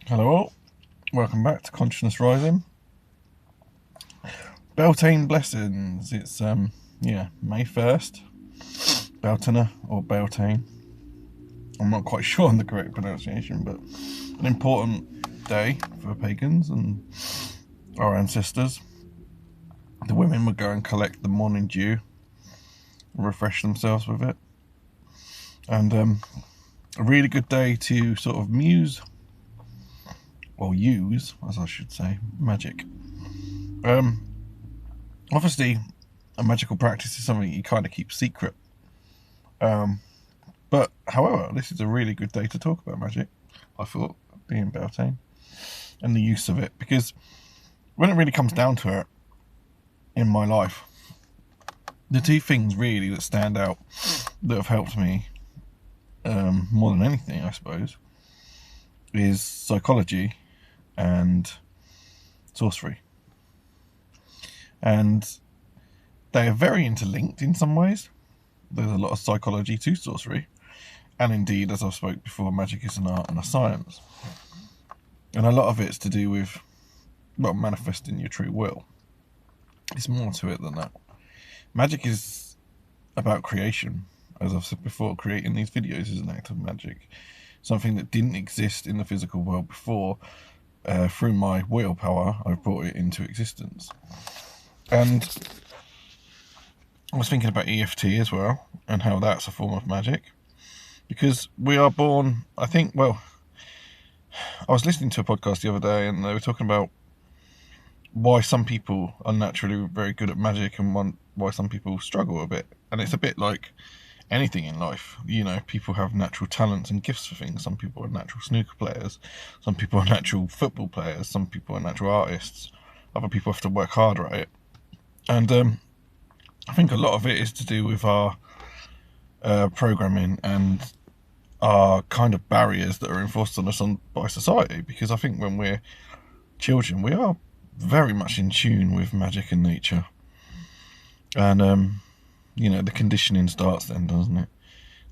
Hello all, welcome back to Consciousness Rising. Beltane blessings. It's May 1st. Beltana or Beltane. I'm not quite sure on the correct pronunciation, but an important day for pagans and our ancestors. The women would go and collect the morning dew and refresh themselves with it. And a really good day to sort of use, as I should say, magic. Obviously, a magical practice is something you kind of keep secret. But however, this is a really good day to talk about magic, I thought, being Beltane, and the use of it, because when it really comes down to it, in my life, the two things really that stand out that have helped me more than anything, I suppose, is psychology and sorcery. And they are very interlinked in some ways. There's a lot of psychology to sorcery. And indeed, as I've spoke before, magic is an art and a science. And a lot of it's to do with, manifesting your true will. It's more to it than that. Magic is about creation. As I've said before, creating these videos is an act of magic. Something that didn't exist in the physical world before, through my willpower, I've brought it into existence. And I was thinking about EFT as well, and how that's a form of magic. Because we are born, I was listening to a podcast the other day, and they were talking about why some people are naturally very good at magic and why some people struggle a bit. And it's a bit like anything in life. People have natural talents and gifts for things. Some people are natural snooker players. Some people are natural football players. Some people are natural artists. Other people have to work harder at it. And I think a lot of it is to do with our programming and our kind of barriers that are enforced on us by society. Because I think when we're children, we are very much in tune with magic and nature. And, the conditioning starts then, doesn't it?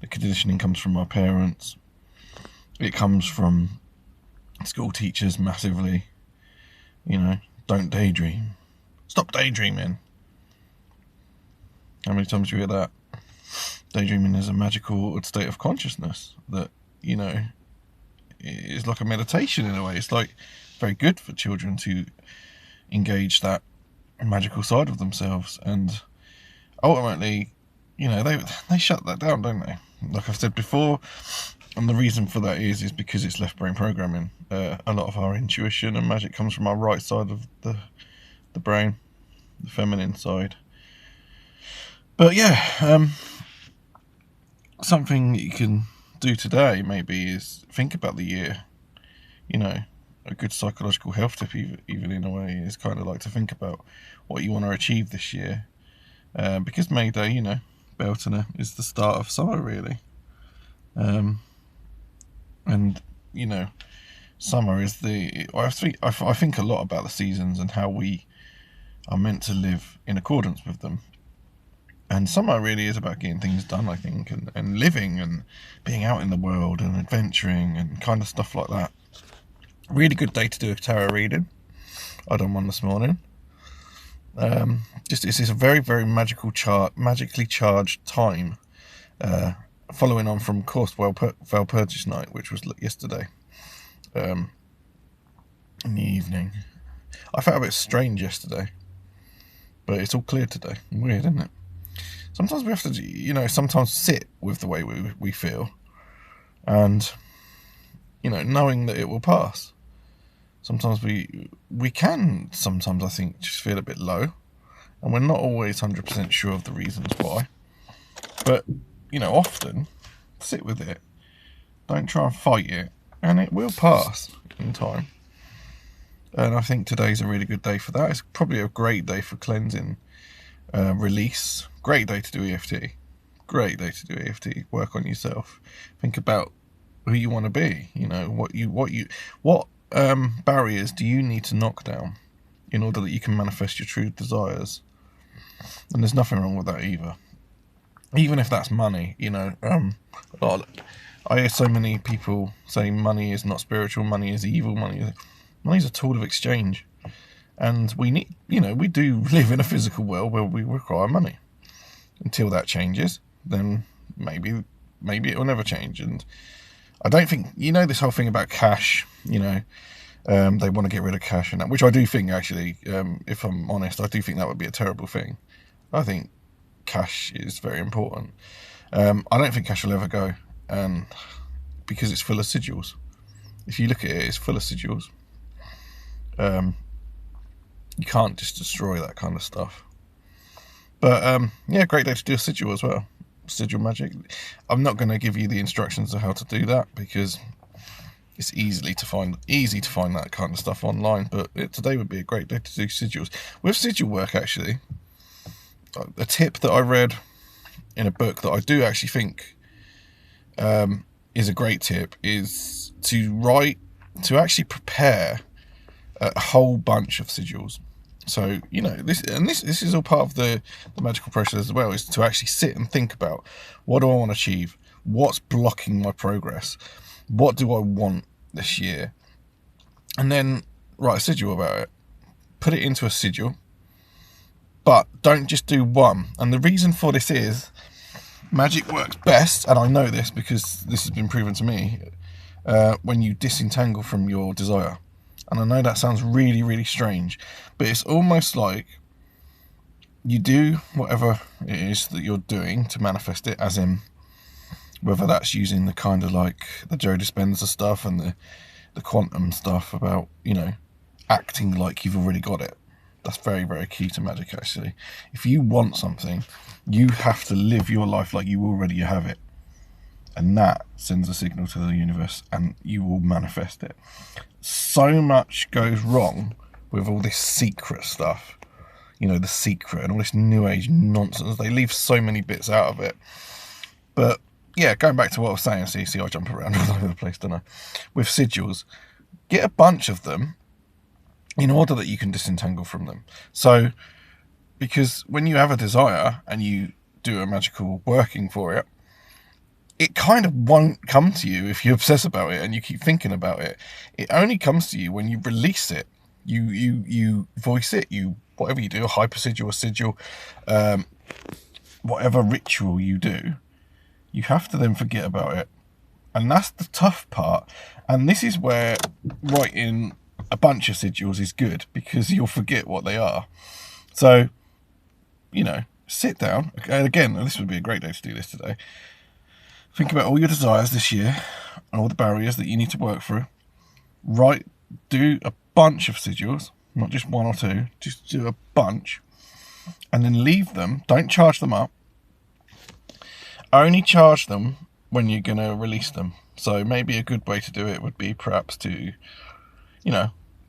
The conditioning comes from our parents. It comes from school teachers massively. Don't daydream. Stop daydreaming. How many times do you hear that? Daydreaming is a magical state of consciousness that, is like a meditation in a way. It's like very good for children to engage that magical side of themselves. And ultimately, they shut that down, don't they? Like I've said before, and the reason for that is because it's left brain programming. A lot of our intuition and magic comes from our right side of the brain, the feminine side. But something you can do today maybe is think about the year. A good psychological health tip, even in a way, is kind of like to think about what you want to achieve this year. Because May Day, Beltane is the start of summer, really. And summer is I think a lot about the seasons and how we are meant to live in accordance with them. And summer really is about getting things done, I think, and living and being out in the world and adventuring and kind of stuff like that. Really good day to do a tarot reading. I done one this morning. It's a very, very magically charged time, following on from, of course, Valpurgis night, which was yesterday, in the evening. I felt a bit strange yesterday, but it's all clear today. Weird, isn't it? Sometimes we have to, sometimes sit with the way we feel, and, knowing that it will pass. Sometimes we can, I think, just feel a bit low, and we're not always 100% sure of the reasons why. But, often sit with it. Don't try and fight it, and it will pass in time. And I think today's a really good day for that. It's probably a great day for cleansing, release. Great day to do EFT. Great day to do EFT. Work on yourself. Think about who you want to be. What barriers do you need to knock down in order that you can manifest your true desires? And there's nothing wrong with that either. Even if that's money, a I hear so many people saying money is not spiritual, money is evil, money's a tool of exchange. And we need, we do live in a physical world where we require money. Until that changes, then maybe it will never change. And I don't think, this whole thing about cash, they want to get rid of cash and that, which I do think, actually, if I'm honest, I do think that would be a terrible thing. I think cash is very important. I don't think cash will ever go, because it's full of sigils. If you look at it, it's full of sigils. You can't just destroy that kind of stuff. But yeah, great day to do a sigil as well. Sigil magic. I'm not going to give you the instructions of how to do that because it's easy to find that kind of stuff online. But today would be a great day to do sigils. With sigil work, actually, a tip that I read in a book that I do actually think is a great tip is to actually prepare a whole bunch of sigils. So, this is all part of the magical process as well, is to actually sit and think about, what do I want to achieve? What's blocking my progress? What do I want this year? And then write a sigil about it. Put it into a sigil, but don't just do one. And the reason for this is, magic works best, and I know this because this has been proven to me, when you disentangle from your desire. And I know that sounds really, really strange, but it's almost like you do whatever it is that you're doing to manifest it, as in whether that's using the kind of like the Joe Dispenza stuff and the quantum stuff about, acting like you've already got it. That's very, very key to magic, actually. If you want something, you have to live your life like you already have it. And that sends a signal to the universe, and you will manifest it. So much goes wrong with all this secret stuff, the secret and all this new age nonsense. They leave so many bits out of it. But yeah, going back to what I was saying, see, I jump around all over the place, don't I? With sigils, get a bunch of them in order that you can disentangle from them. So, because when you have a desire and you do a magical working for it, it kind of won't come to you if you obsess about it and you keep thinking about it. It only comes to you when you release it. You voice it. Whatever you do, a hypersigil, a sigil, whatever ritual you do, you have to then forget about it. And that's the tough part. And this is where writing a bunch of sigils is good, because you'll forget what they are. So, sit down. And again, this would be a great day to do this today. Think about all your desires this year and all the barriers that you need to work through. Do a bunch of sigils, not just one or two, just do a bunch, and then leave them. Don't charge them up. Only charge them when you're going to release them. So maybe a good way to do it would be perhaps to,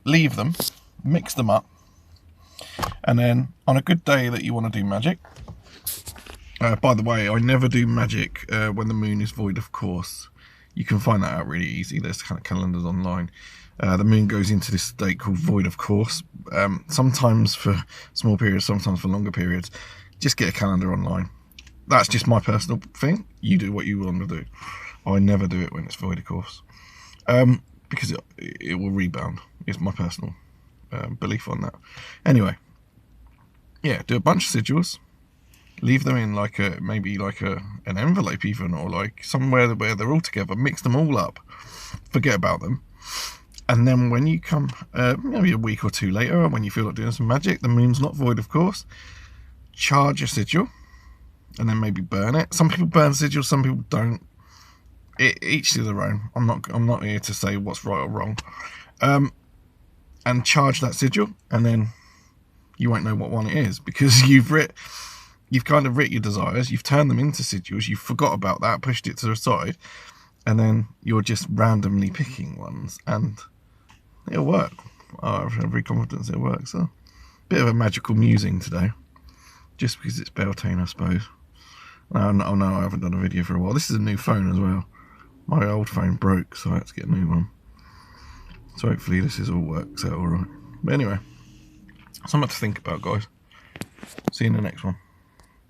leave them, mix them up, and then on a good day that you want to do magic. By the way, I never do magic when the moon is void, of course. You can find that out really easy. There's kind of calendars online. The moon goes into this state called void, of course. Sometimes for small periods, sometimes for longer periods. Just get a calendar online. That's just my personal thing. You do what you want to do. I never do it when it's void, of course. Because it will rebound. It's my personal belief on that. Anyway, yeah, do a bunch of sigils. Leave them in maybe an envelope even, or like somewhere where they're all together. Mix them all up. Forget about them. And then when you come, maybe a week or two later, when you feel like doing some magic, the moon's not void, of course, charge a sigil and then maybe burn it. Some people burn sigils, some people don't. Each to their own. I'm not here to say what's right or wrong. And charge that sigil, and then you won't know what one it is, because you've kind of writ your desires, you've turned them into sigils, you've forgot about that, pushed it to the side, and then you're just randomly picking ones, and it'll work. I have every confidence it'll work. So, bit of a magical musing today, just because it's Beltane, I suppose. Oh no, I haven't done a video for a while. This is a new phone as well. My old phone broke, so I had to get a new one. So hopefully this all works out alright. But anyway, something to think about, guys. See you in the next one.